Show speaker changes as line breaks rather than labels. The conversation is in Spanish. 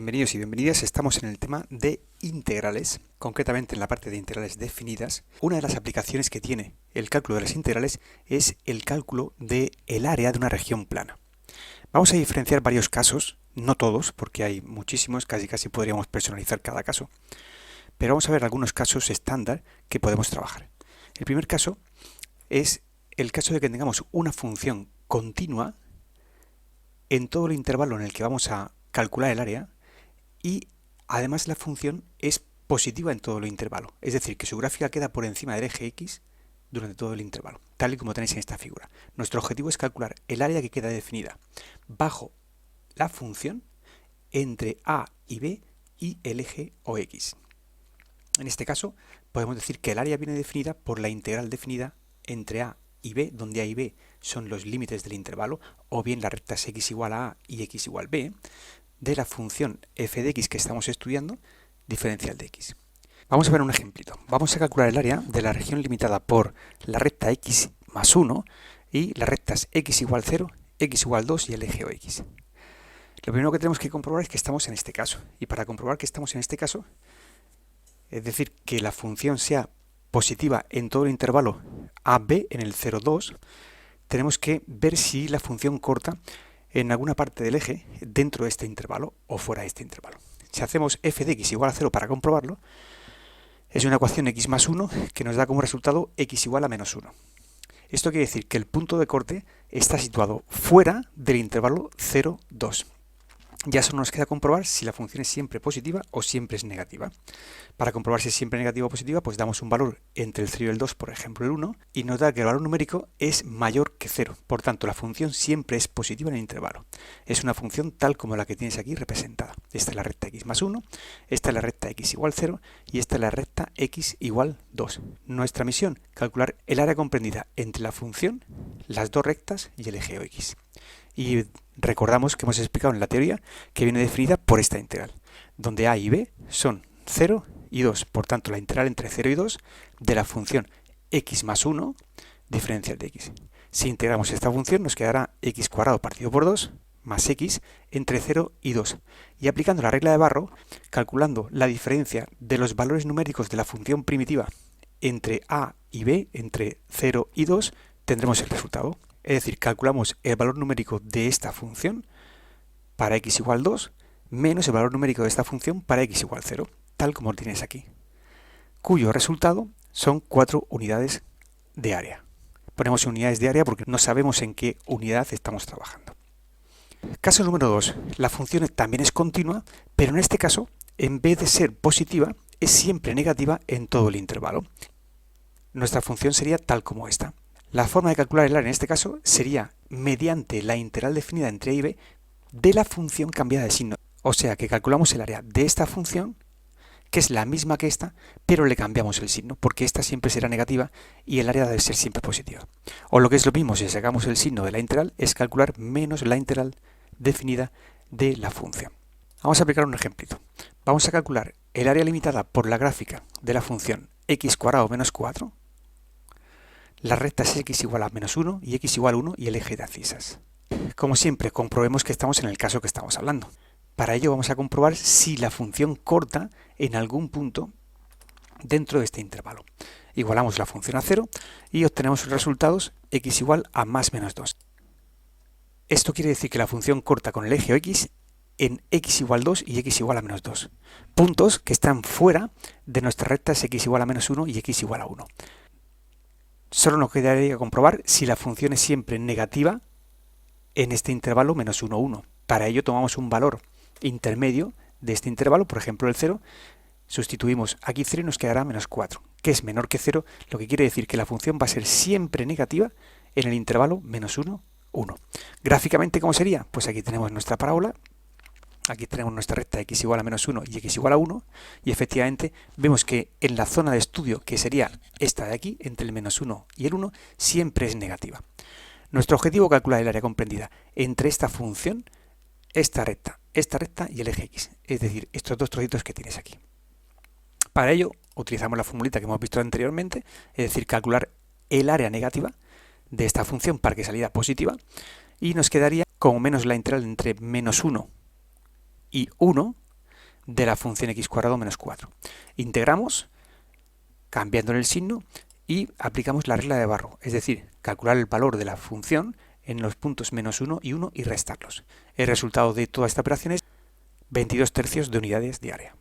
Bienvenidos y bienvenidas, estamos en el tema de integrales, concretamente en la parte de integrales definidas. Una de las aplicaciones que tiene el cálculo de las integrales es el cálculo del área de una región plana. Vamos a diferenciar varios casos, no todos, porque hay muchísimos, casi podríamos personalizar cada caso, pero vamos a ver algunos casos estándar que podemos trabajar. El primer caso es el caso de que tengamos una función continua en todo el intervalo en el que vamos a calcular el área, y además la función es positiva en todo el intervalo, es decir, que su gráfica queda por encima del eje X durante todo el intervalo, tal y como tenéis en esta figura. Nuestro objetivo es calcular el área que queda definida bajo la función entre A y B y el eje OX. En este caso, podemos decir que el área viene definida por la integral definida entre A y B, donde A y B son los límites del intervalo, o bien las rectas x igual a A y x igual b, de la función f de x que estamos estudiando, diferencial de x. Vamos a ver un ejemplito. Vamos a calcular el área de la región limitada por la recta x más 1 y las rectas x igual 0, x igual 2 y el eje OX. Lo primero que tenemos que comprobar es que estamos en este caso. Y para comprobar que estamos en este caso, es decir, que la función sea positiva en todo el intervalo AB en el 0, 2, tenemos que ver si la función corta en alguna parte del eje dentro de este intervalo o fuera de este intervalo. Si hacemos f de x igual a 0 para comprobarlo, es una ecuación x más 1 que nos da como resultado x igual a menos 1. Esto quiere decir que el punto de corte está situado fuera del intervalo 0, 2. Ya solo nos queda comprobar si la función es siempre positiva o siempre es negativa. Para comprobar si es siempre negativa o positiva, pues damos un valor entre el 0 y el 2, por ejemplo el 1, y nos da que el valor numérico es mayor que 0. Por tanto, la función siempre es positiva en el intervalo. Es una función tal como la que tienes aquí representada. Esta es la recta x más 1, esta es la recta x igual 0 y esta es la recta x igual 2. Nuestra misión, calcular el área comprendida entre la función, las dos rectas y el eje OX. Y recordamos que hemos explicado en la teoría que viene definida por esta integral, donde a y b son 0 y 2. Por tanto, la integral entre 0 y 2 de la función x más 1 diferencial de x. Si integramos esta función nos quedará x cuadrado partido por 2 más x entre 0 y 2. Y aplicando la regla de Barrow, calculando la diferencia de los valores numéricos de la función primitiva entre a y b, entre 0 y 2, tendremos el resultado. Es decir, calculamos el valor numérico de esta función para x igual 2 menos el valor numérico de esta función para x igual 0, tal como lo tienes aquí, cuyo resultado son 4 unidades de área. Ponemos unidades de área porque no sabemos en qué unidad estamos trabajando. Caso número 2. La función también es continua, pero en este caso, en vez de ser positiva, es siempre negativa en todo el intervalo. Nuestra función sería tal como esta. La forma de calcular el área en este caso sería mediante la integral definida entre a y b de la función cambiada de signo. O sea que calculamos el área de esta función, que es la misma que esta, pero le cambiamos el signo, porque esta siempre será negativa y el área debe ser siempre positiva. O lo que es lo mismo, si sacamos el signo de la integral, es calcular menos la integral definida de la función. Vamos a aplicar un ejemplito. Vamos a calcular el área limitada por la gráfica de la función x cuadrado menos 4, las rectas x igual a menos 1 y x igual a 1 y el eje de abscisas. Como siempre, comprobemos que estamos en el caso que estamos hablando. Para ello vamos a comprobar si la función corta en algún punto dentro de este intervalo. Igualamos la función a 0 y obtenemos los resultados x igual a más menos 2. Esto quiere decir que la función corta con el eje x en x igual 2 y x igual a menos 2. Puntos que están fuera de nuestras rectas x igual a menos 1 y x igual a 1. Solo nos quedaría comprobar si la función es siempre negativa en este intervalo menos 1, 1. Para ello tomamos un valor intermedio de este intervalo, por ejemplo el 0, sustituimos aquí 0 y nos quedará menos 4, que es menor que 0, lo que quiere decir que la función va a ser siempre negativa en el intervalo menos 1, 1. Gráficamente, ¿cómo sería? Pues aquí tenemos nuestra parábola. Aquí tenemos nuestra recta x igual a menos 1 y x igual a 1 y efectivamente vemos que en la zona de estudio, que sería esta de aquí, entre el menos 1 y el 1, siempre es negativa. Nuestro objetivo es calcular el área comprendida entre esta función, esta recta y el eje x, es decir, estos dos trocitos que tienes aquí. Para ello utilizamos la formulita que hemos visto anteriormente, es decir, calcular el área negativa de esta función para que saliera positiva y nos quedaría como menos la integral entre menos 1 y 1, de la función x cuadrado menos 4. Integramos, cambiando el signo, y aplicamos la regla de Barrow, es decir, calcular el valor de la función en los puntos menos 1 y 1 y restarlos. El resultado de toda esta operación es 22 tercios de unidades de área.